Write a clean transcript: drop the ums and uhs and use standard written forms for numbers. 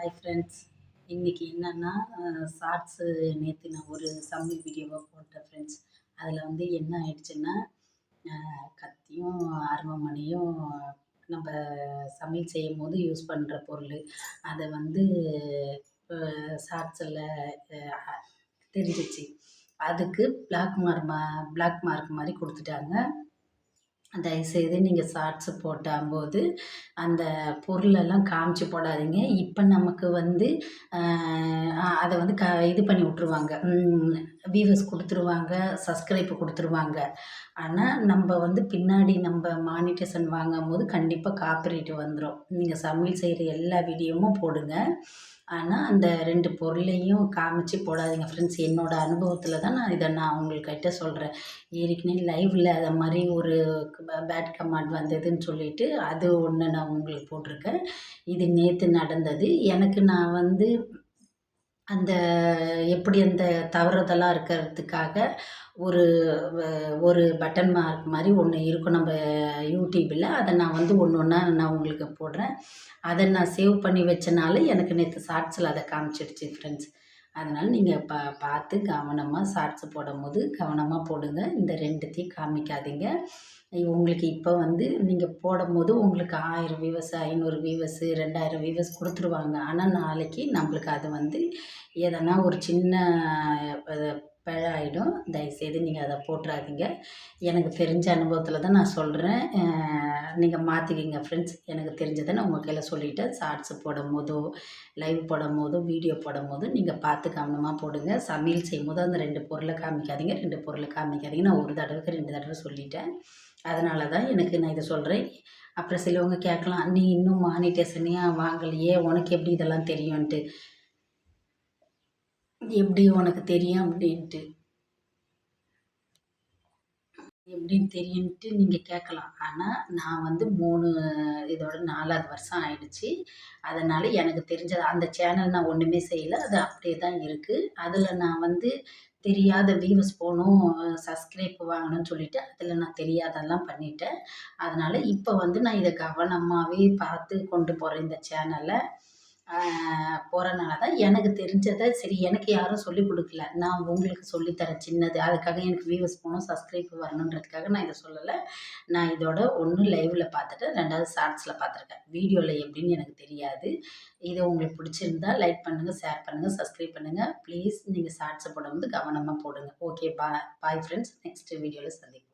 Hi friends. இன்றைக்கி என்னென்னா shorts நேற்று நான் ஒரு சமையல் வீடியோவாக போட்டேன் ஃப்ரெண்ட்ஸ். அதில் வந்து என்ன ஆயிடுச்சுன்னா, கத்தியும் அருவாமனையும் நம்ம சமையல் செய்யும்போது யூஸ் பண்ணுற பொருள். அதை வந்து ஷார்ட்ஸில் தெரிஞ்சிச்சு. அதுக்கு பிளாக் மார்க் மாதிரி கொடுத்துட்டாங்க. தயவுசெய்து நீங்கள் ஷார்ட்ஸு போடும்போது அந்த பொருளெல்லாம் காமிச்சு போடாதீங்க. இப்போ நமக்கு வந்து அதை வந்து இது பண்ணி விட்ருவாங்க, வியூவர்ஸ் கொடுத்துருவாங்க, சப்ஸ்கிரைப் கொடுத்துருவாங்க. ஆனால் நம்ம வந்து பின்னாடி நம்ம மானிட்டேஷன் வாங்கும்போது கண்டிப்பாக காப்பிரைட் வந்துடும். நீங்கள் சமையல் செய்கிற எல்லா வீடியோவும் போடுங்க. ஆனால் அந்த 2 பொருளையும் காமிச்சு போடாதீங்க ஃப்ரெண்ட்ஸ். என்னோடய அனுபவத்தில் தான் நான் உங்கள்கிட்ட சொல்கிறேன். ஏற்கனவே லைவில் அதை மாதிரி ஒரு பேட் கமெண்ட் வந்ததுன்னு சொல்லிட்டு அது ஒன்று நான் உங்களுக்கு போட்டிருக்கேன். இது நேற்று நடந்தது. எனக்கு நான் வந்து அந்த எப்படி அந்த தவறுதலாக இருக்கிறதுக்காக ஒரு ஒரு பட்டன் மார்க் மாதிரி ஒன்று இருக்கும் நம்ம யூடியூப்பில். அதை நான் வந்து ஒன்று ஒன்றா நான் உங்களுக்கு போடுறேன். அதை நான் சேவ் பண்ணி வச்சனால எனக்கு நேற்று ஷார்ட்ஸில் அதை காமிச்சிடுச்சு ஃப்ரெண்ட்ஸ். அதனால் நீங்கள் பார்த்து கவனமாக ஷார்ட்ஸு போடும்போது கவனமாக போடுங்க. இந்த 2த்தையும் காமிக்காதீங்க. உங்களுக்கு இப்போ வந்து நீங்கள் போடும்போது உங்களுக்கு 1000 வியூவர்ஸ், 500 வியூவர்ஸு, 2000 வியூவர்ஸ் கொடுத்துருவாங்க. ஆனால் நாளைக்கு நம்மளுக்கு அது வந்து எதனா ஒரு சின்ன பிழை ஆகிடும். தயவுசெய்து நீங்கள் அதை போட்டுறாதீங்க. எனக்கு தெரிஞ்ச அனுபவத்தில் தான் நான் சொல்கிறேன். நீங்கள் மாற்றிக்கிங்க ஃப்ரெண்ட்ஸ். எனக்கு தெரிஞ்சதை நான் உங்கள் கையில் சொல்லிவிட்டேன். ஷார்ட்ஸு போடும்போதோ, லைவ் போடும்போதோ, வீடியோ போடும்போது நீங்கள் பார்த்து கவனமாக போடுங்க. சமையல் செய்யும்போது அந்த 2 பொருளை காமிக்காதீங்க, 2 பொருளை காமிக்காதீங்க. நான் ஒரு தடவைக்கு 2 தடவை சொல்லிட்டேன். அதனால தான் நான் இதை சொல்கிறேன். அப்புறம் சிலவங்க கேட்கலாம், நீ இன்னும் மானிட்டேஷனே வாங்கலையே, உனக்கு எப்படி இதெல்லாம் தெரியும்ன்ட்டு. எப்படி உனக்கு தெரியும் அப்படின்ட்டு, எப்படின்னு தெரியும்ன்ட்டு நீங்கள் கேட்கலாம். ஆனால் நான் வந்து இதோட 4வது வருஷம் ஆயிடுச்சு. அதனால் எனக்கு தெரிஞ்சது அந்த சேனல் நான் ஒன்றுமே செய்யலை. அது அப்படியே தான் இருக்குது. அதில் நான் வந்து தெரியாத வியூவர்ஸ் போகணும், சப்ஸ்கிரைப் வாங்கணும்னு சொல்லிவிட்டு அதில் நான் தெரியாதெல்லாம் பண்ணிட்டேன். அதனால் இப்போ வந்து நான் இதை கவனமாகவே பார்த்து கொண்டு போகிறேன் இந்த சேனலை. போகிறனால தான் எனக்கு தெரிஞ்சதை சரி, எனக்கு யாரும் சொல்லிக் கொடுக்கல. நான் உங்களுக்கு சொல்லித்தரேன் சின்னது. அதுக்காக எனக்கு வியூவர்ஸ் போகணும், சப்ஸ்கிரைப் வரணுன்றதுக்காக நான் இதை சொல்லலை. நான் இதோட 1 லைவில் பார்த்துட்டேன், 2வது ஷார்ட்ஸில் பார்த்துருக்கேன். வீடியோவில் எப்படின்னு எனக்கு தெரியாது. இது உங்களுக்கு பிடிச்சிருந்தா லைக் பண்ணுங்கள், ஷேர் பண்ணுங்கள், சப்ஸ்கிரைப் பண்ணுங்கள். ப்ளீஸ் நீங்கள் ஷார்ட்ஸை போடும்போது கவனமாக போடுங்க. Okay, bye friends. நெக்ஸ்ட் வீடியோவில் சந்திப்போம்.